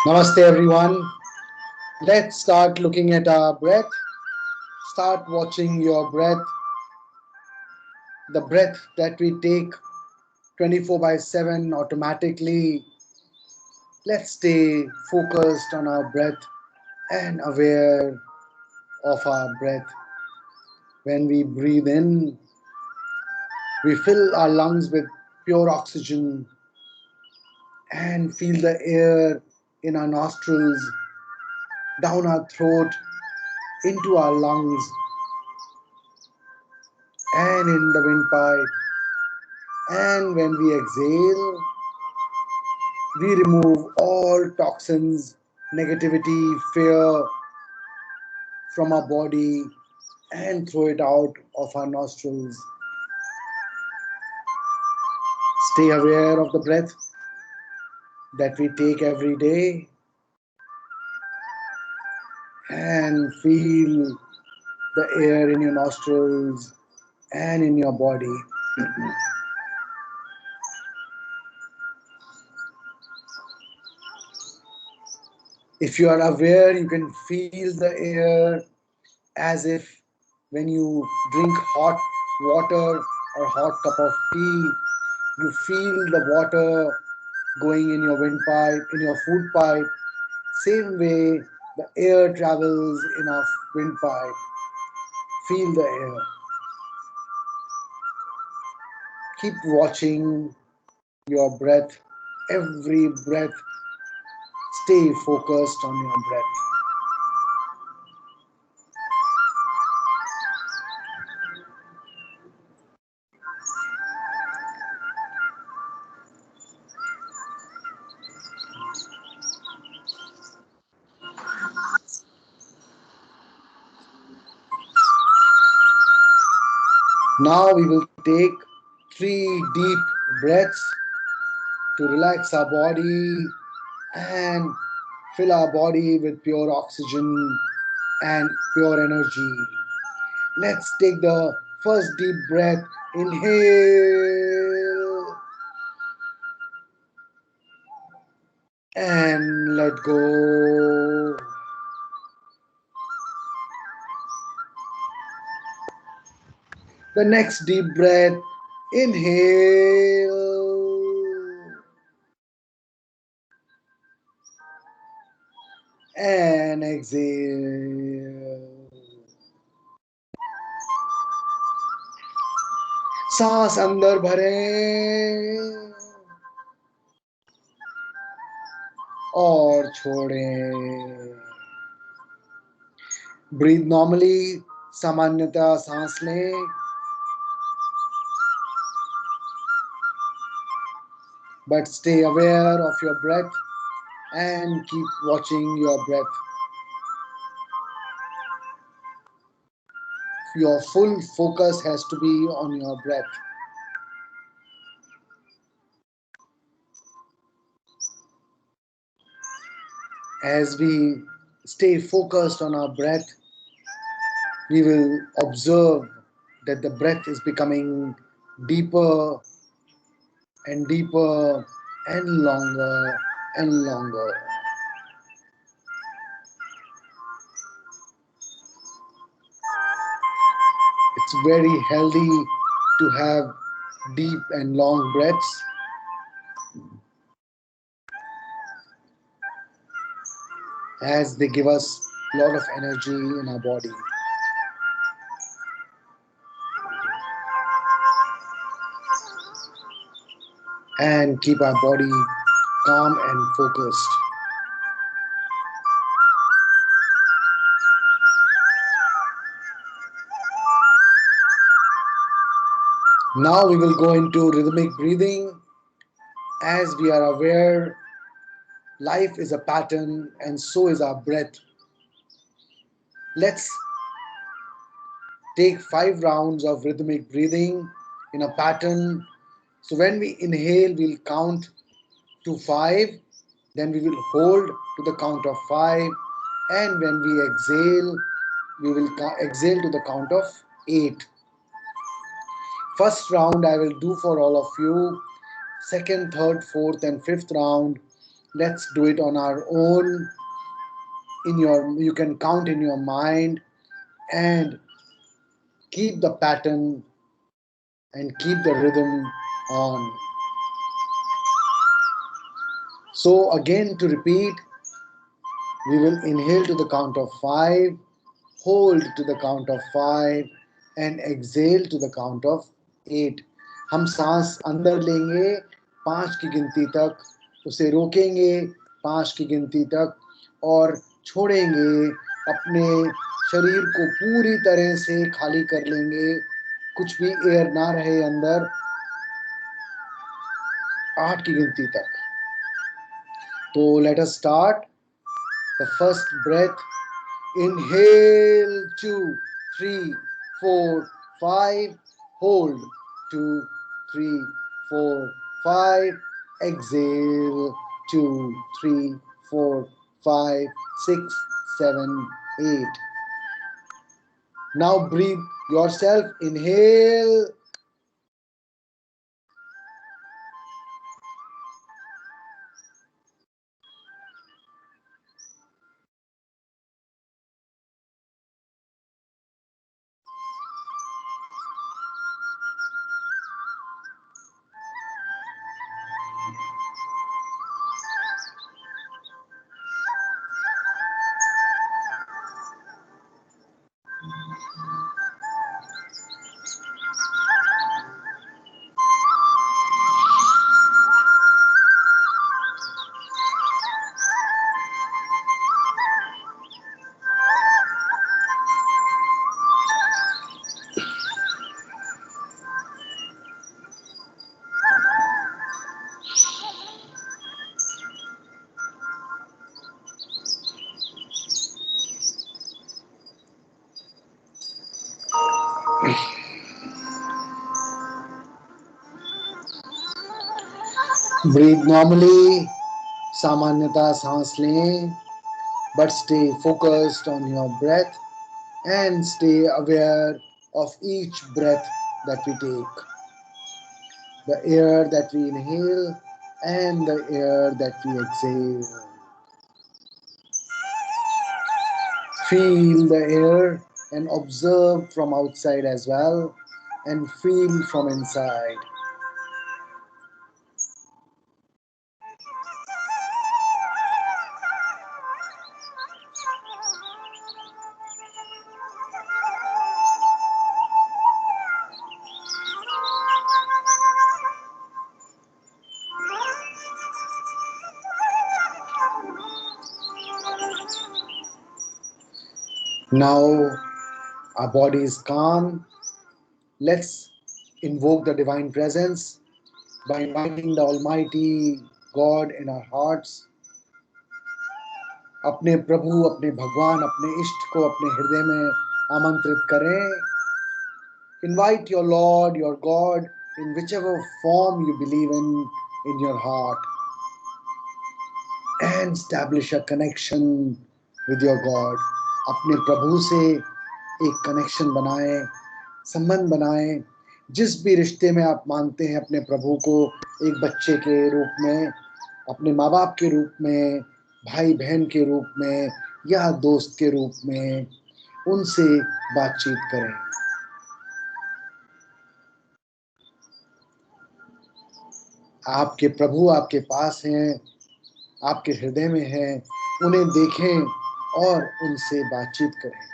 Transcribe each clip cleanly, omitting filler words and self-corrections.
Namaste, everyone. Let's start looking at our breath. Start watching your breath, the breath that we take 24 by 7 automatically. Let's stay focused on our breath and aware of our breath. When we breathe in, we fill our lungs with pure oxygen and feel the air in our nostrils, down our throat, into our lungs, and in the windpipe. And when we exhale, we remove all toxins, negativity, fear from our body and throw it out of our nostrils. Stay aware of the breath that we take every day and feel the air in your nostrils and in your body. If you are aware, you can feel the air as if when you drink hot water or hot cup of tea, you feel the water going in your windpipe, in your food pipe. Same way the air travels in our windpipe. Feel the air. Keep watching your breath. Every breath, stay focused on your breath. Now we will take 3 deep breaths to relax our body and fill our body with pure oxygen and pure energy. Let's take the first deep breath. Inhale and let go. The next deep breath. Inhale and exhale. सांस अंदर भरें और छोड़ें. Breathe normally. सामान्यतः सांस लें. But stay aware of your breath and keep watching your breath. Your full focus has to be on your breath. As we stay focused on our breath, we will observe that the breath is becoming deeper and deeper and longer and longer. It's very healthy to have deep and long breaths as they give us a lot of energy in our body and keep our body calm and focused. Now we will go into rhythmic breathing. As we are aware, life is a pattern and so is our breath. Let's take 5 rounds of rhythmic breathing in a pattern. So when we inhale, we'll count to 5, then we will hold to the count of 5, and when we exhale, we will exhale to the count of 8. First round I will do for all of you. Second, third, fourth, and fifth round, let's do it on our own. You can count in your mind and keep the pattern and keep the rhythm on. So again, to repeat, we will inhale to the count of 5, hold to the count of 5, and exhale to the count of 8. हम सांस अंदर लेंगे 5 की गिनती तक, उसे रोकेंगे 5 की गिनती तक और छोड़ेंगे, अपने शरीर को पूरी तरह से खाली कर लेंगे, कुछ भी एयर ना रहे अंदर 8 की गिनती तक. तो let us start. The first breath, inhale 2, 3, 4, 5, hold 2, 3, 4, 5, exhale 2, 3, 4, 5, 6, 7, 8. Now breathe yourself, inhale. Breathe normally, सामान्यता सांस लें, but stay focused on your breath and stay aware of each breath that we take. The air that we inhale and the air that we exhale. Feel the air and observe from outside as well and feel from inside. Now our body is calm. Let's invoke the divine presence by inviting the Almighty God in our hearts. अपने प्रभु, अपने भगवान, अपने इष्ट को अपने हृदय में आमंत्रित करें. Invite your Lord, your God, in whichever form you believe in your heart, and establish a connection with your God. अपने प्रभु से एक कनेक्शन बनाएं, संबंध बनाएं, जिस भी रिश्ते में आप मानते हैं अपने प्रभु को, एक बच्चे के रूप में, अपने माँ बाप के रूप में, भाई बहन के रूप में या दोस्त के रूप में, उनसे बातचीत करें। आपके प्रभु आपके पास हैं, आपके हृदय में हैं, उन्हें देखें और उनसे बातचीत करें।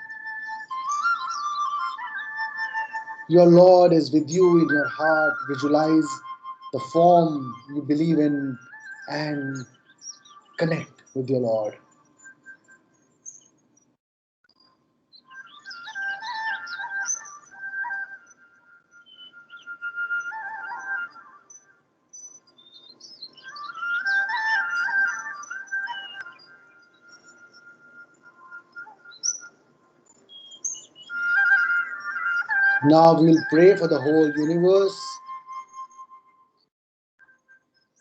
Your Lord is with you in your heart. Visualize the form you believe in and connect with your Lord. Now we'll pray for the whole universe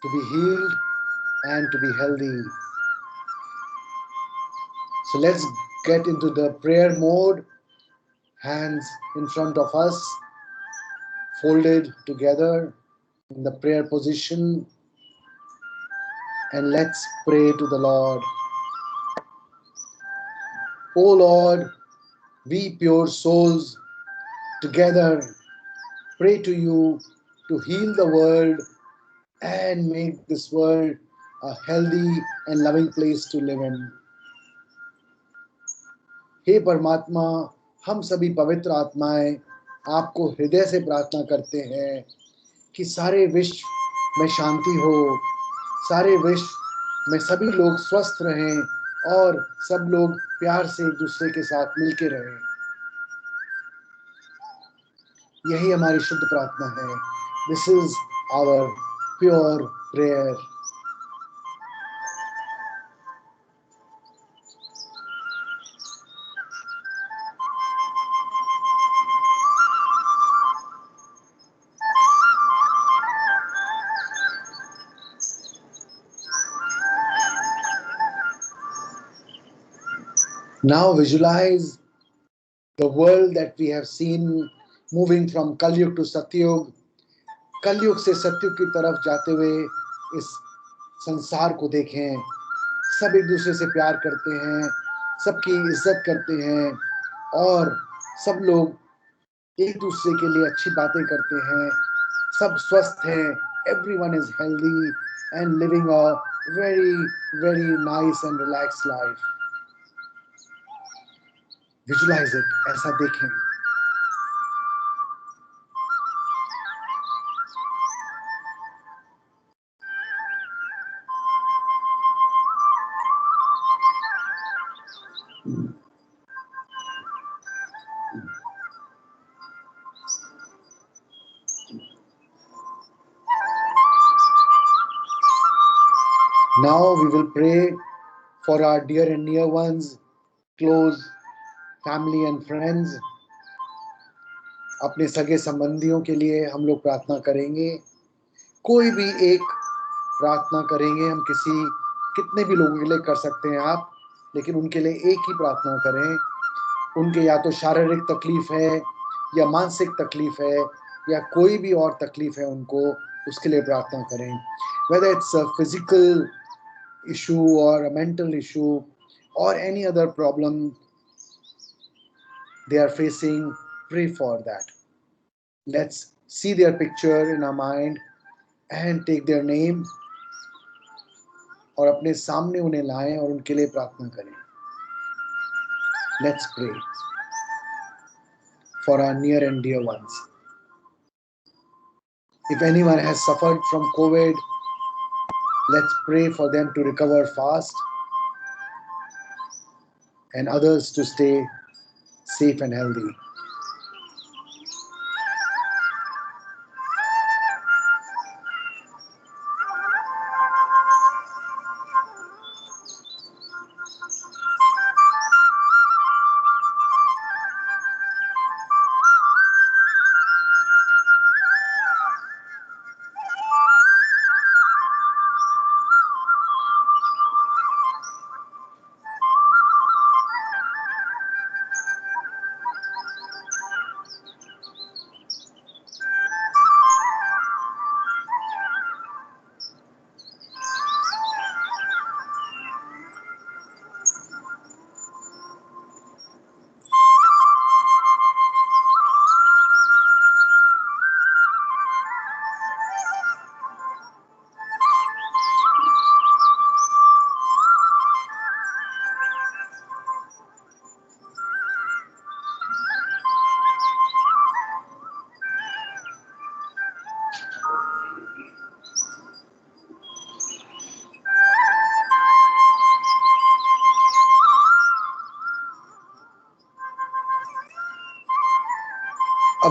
to be healed and to be healthy. So let's get into the prayer mode. Hands in front of us, folded together in the prayer position, and let's pray to the Lord. O Lord, we pure souls together pray to you to heal the world and make this world a healthy and loving place to live in. हे परमात्मा, हम सभी पवित्र आत्माएं आपको हृदय से प्रार्थना करते हैं कि सारे विश्व में शांति हो, सारे विश्व में सभी लोग स्वस्थ रहें और सब लोग प्यार से एक दूसरे के साथ मिलके रहें। यही हमारी शुद्ध प्रार्थना है। This is our pure prayer. Now visualize the world that we have seen moving from Kalyug to Satyug. कलयुग से सत्युग की तरफ जाते हुए इस संसार को देखें। सब एक दूसरे से प्यार करते हैं, सबकी इज्जत करते हैं और सब लोग एक दूसरे के लिए अच्छी बातें करते हैं। सब स्वस्थ हैं। Everyone is healthy and living a very very nice and relaxed life. Visualize it, ऐसा देखें। Now we will pray for our dear and near ones, close family and friends. अपने सगे संबंधियों के लिए हम लोग प्रार्थना करेंगे। कोई भी एक प्रार्थना करेंगे। हम कितने भी लोगों के लिए कर सकते हैं आप, लेकिन उनके लिए एक ही प्रार्थना करें। उनके या तो शारीरिक तकलीफ है या मानसिक तकलीफ है या कोई भी और तकलीफ है उनको, उसके लिए प्रार्थना करें। Whether it's a physical issue or a mental issue or any other problem they are facing, pray for that. Let's see their picture in our mind and take their name और अपने सामने उन्हें लाएं और उनके लिए प्रार्थना करें। Let's pray for our near and dear ones. If anyone has suffered from COVID, let's pray for them to recover fast and others to stay safe and healthy.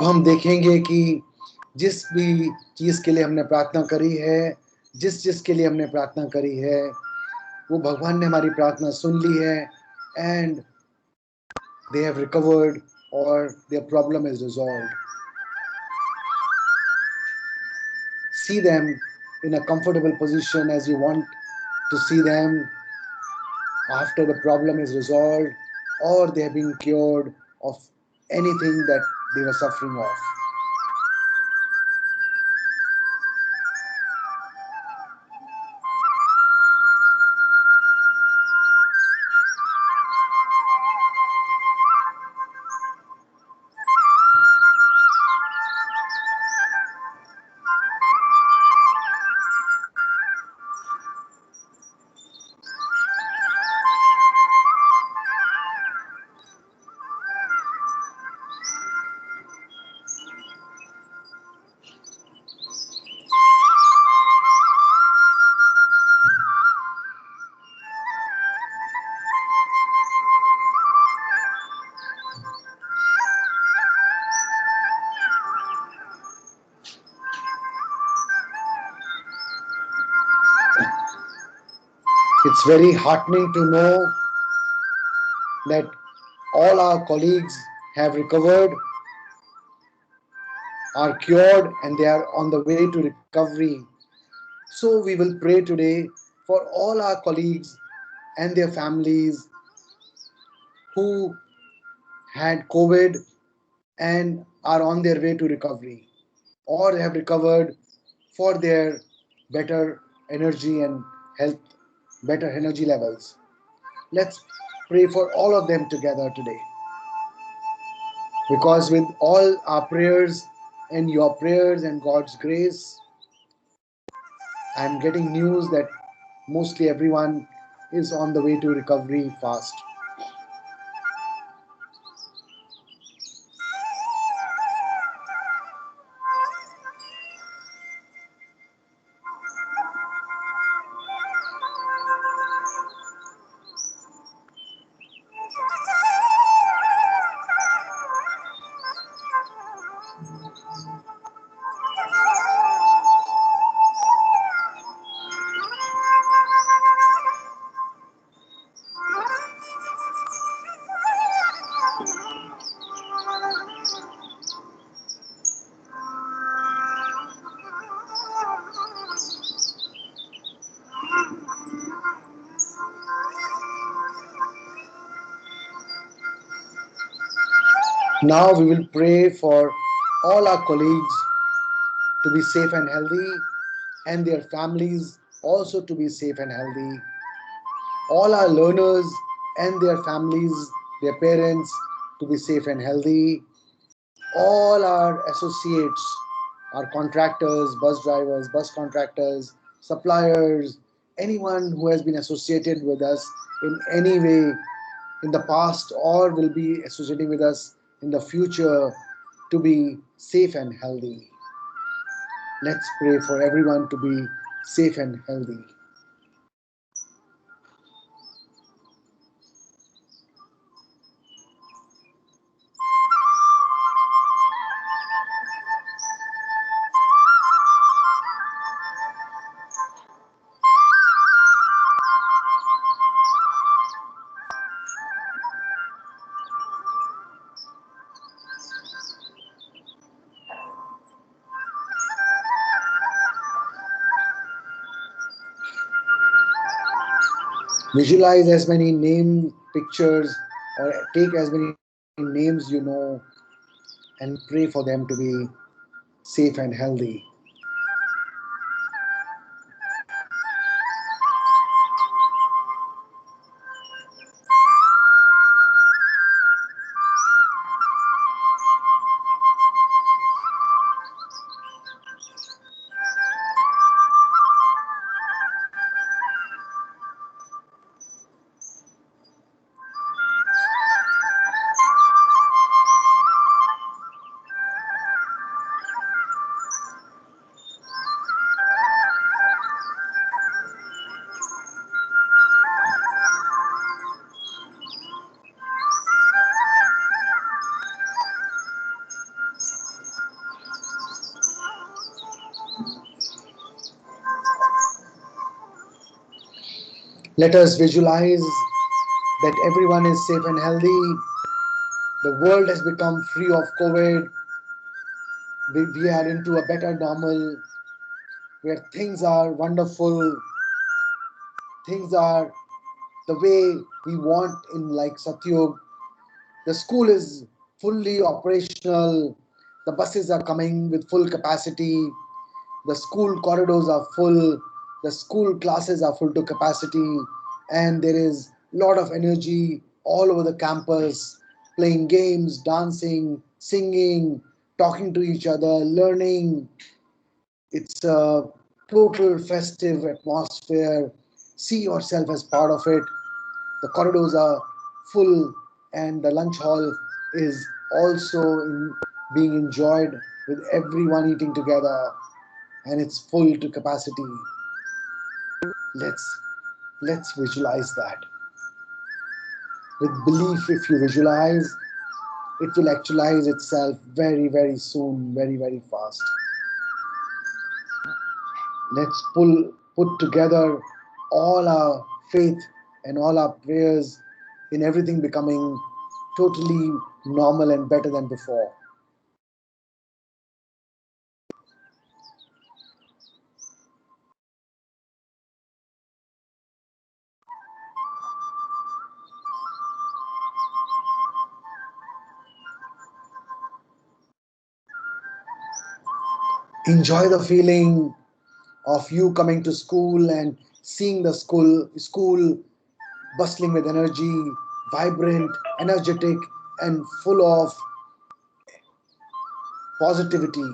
अब हम देखेंगे कि जिस भी चीज़ के लिए हमने प्रार्थना करी है, जिस जिसके लिए हमने प्रार्थना करी है, वो भगवान ने हमारी प्रार्थना सुन ली है and they have recovered or their problem is resolved. See them in a comfortable position as you want to see them after the problem is resolved or they have been cured of anything that they were suffering of. It's very heartening to know that all our colleagues have recovered, are cured, and they are on the way to recovery. So, we will pray today for all our colleagues and their families who had COVID and are on their way to recovery or have recovered for their better energy and health, better energy levels. Let's pray for all of them together today because with all our prayers and your prayers and God's grace, I'm getting news that mostly everyone is on the way to recovery fast. Now we will pray for all our colleagues to be safe and healthy and their families also to be safe and healthy. All our learners and their families, their parents to be safe and healthy. All our associates, our contractors, bus drivers, bus contractors, suppliers, anyone who has been associated with us in any way in the past or will be associating with us in the future to be safe and healthy. Let's pray for everyone to be safe and healthy. Visualize as many name pictures or take as many names you know and pray for them to be safe and healthy. Let us visualize that everyone is safe and healthy. The world has become free of COVID. We are into a better normal where things are wonderful, things are the way we want in like Satyug. The school is fully operational. The buses are coming with full capacity. The school corridors are full. The school classes are full to capacity. And there is a lot of energy all over the campus, playing games, dancing, singing, talking to each other, learning. It's a total festive atmosphere. See yourself as part of it. The corridors are full, and the lunch hall is also being enjoyed with everyone eating together, and it's full to capacity. Let's let's visualize that. With belief, if you visualize, it will actualize itself very, very soon, very, very fast. Let's put together all our faith and all our prayers in everything becoming totally normal and better than before. Enjoy the feeling of you coming to school and seeing the school bustling with energy, vibrant, energetic, and full of positivity.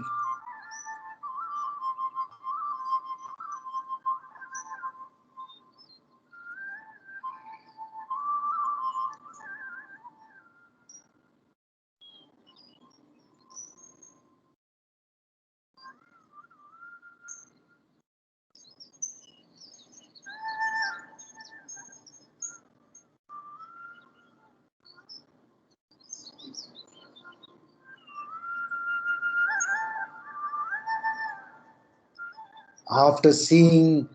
After seeing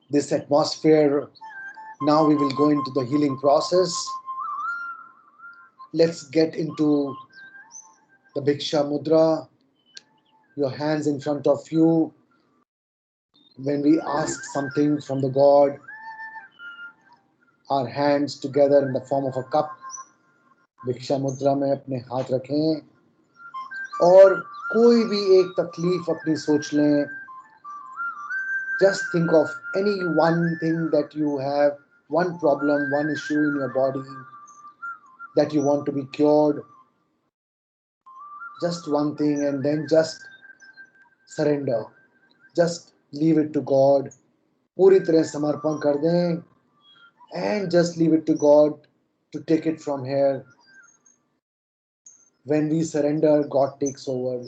this atmosphere, now we will go into the healing process. Let's get into the Bhiksha Mudra, your hands in front of you. When we ask something from the God, our hands together in the form of a cup, भिक्षा मुद्रा में अपने हाथ रखें और कोई भी एक तकलीफ अपनी सोच लें. Just think of any one thing that you have, one problem, one issue in your body that you want to be cured. Just one thing, and then just surrender. Just leave it to God. पूरी तरह समर्पण कर दें and just leave it to God to take it from here. When we surrender, God takes over.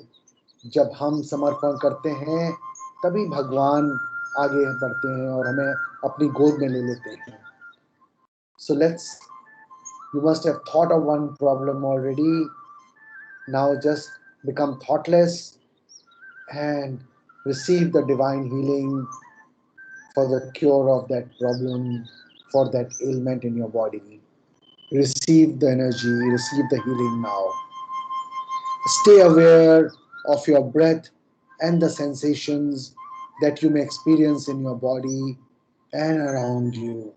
जब हम समर्पण करते हैं तभी भगवान आगे बढ़ते हैं और हमें अपनी गोद में ले लेते हैं. So you must have thought of one problem already. Now just become thoughtless and receive the divine healing for the cure of that problem, for that ailment in your body. Receive the energy, receive the healing now. Stay aware of your breath and the sensations that you may experience in your body and around you.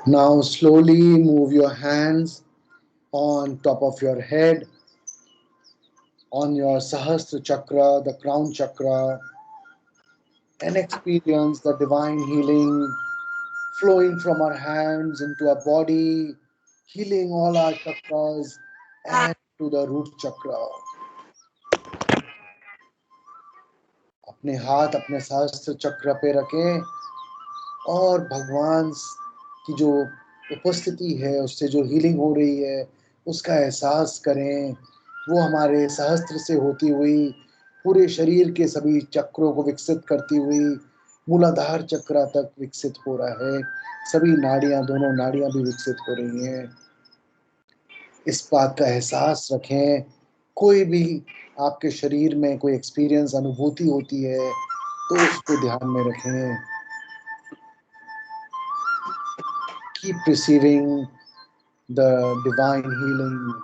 Now slowly move your hands on top of your head, on your Sahasra chakra, the crown chakra, and experience the divine healing flowing from our hands into our body, healing all our chakras and to the root chakra. अपने हाथ अपने सहस्त्र चक्र पे रखें और भगवान की जो उपस्थिति है, उससे जो हीलिंग हो रही है, उसका एहसास करें। वो हमारे सहस्त्र से होती हुई पूरे शरीर के सभी चक्रों को विकसित करती हुई मूलाधार चक्र तक विकसित हो रहा है। सभी नाड़ियां, दोनों नाड़ियां भी विकसित हो रही हैं। इस बात का एहसास रखें। कोई भी आपके शरीर में कोई एक्सपीरियंस, अनुभूति होती है तो उसको ध्यान में रखें। Keep receiving the divine healing.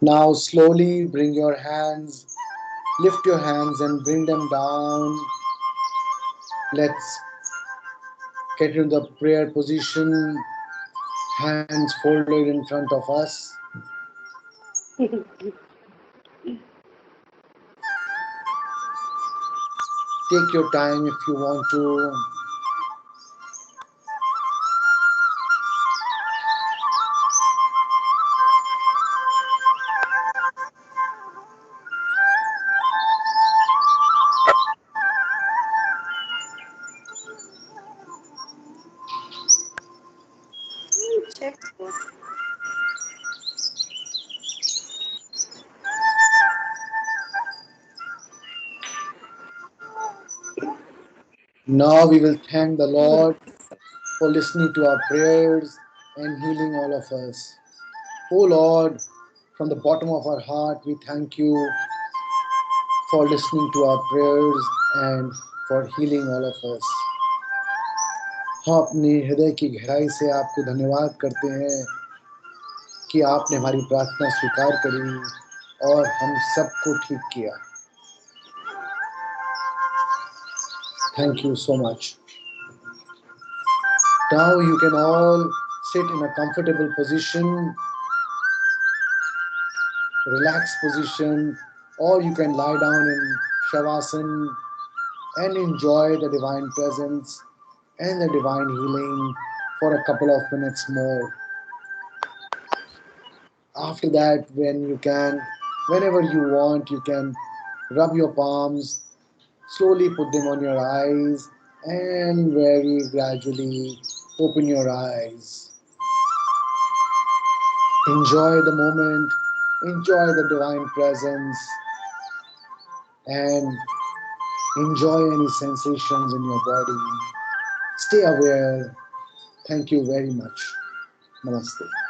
Now slowly bring your hands, lift your hands and bring them down. Let's get into the prayer position, hands folded in front of us. Take your time if you want to. Now we will thank the Lord for listening to our prayers and healing all of us. Oh Lord, from the bottom of our heart, we thank you for listening to our prayers and for healing all of us. हम अपने हृदय की गहराई से आपको धन्यवाद करते हैं कि आपने हमारी प्रार्थना स्वीकार करी और हम सबको ठीक किया. Thank you so much. Now you can all sit in a comfortable position, relaxed position, or you can lie down in Shavasana and enjoy the divine presence and the divine healing for a couple of minutes more. After that, whenever you want, you can rub your palms, slowly put them on your eyes, and very gradually open your eyes. Enjoy the moment, enjoy the divine presence, and enjoy any sensations in your body. Stay aware. Thank you very much. Namaste.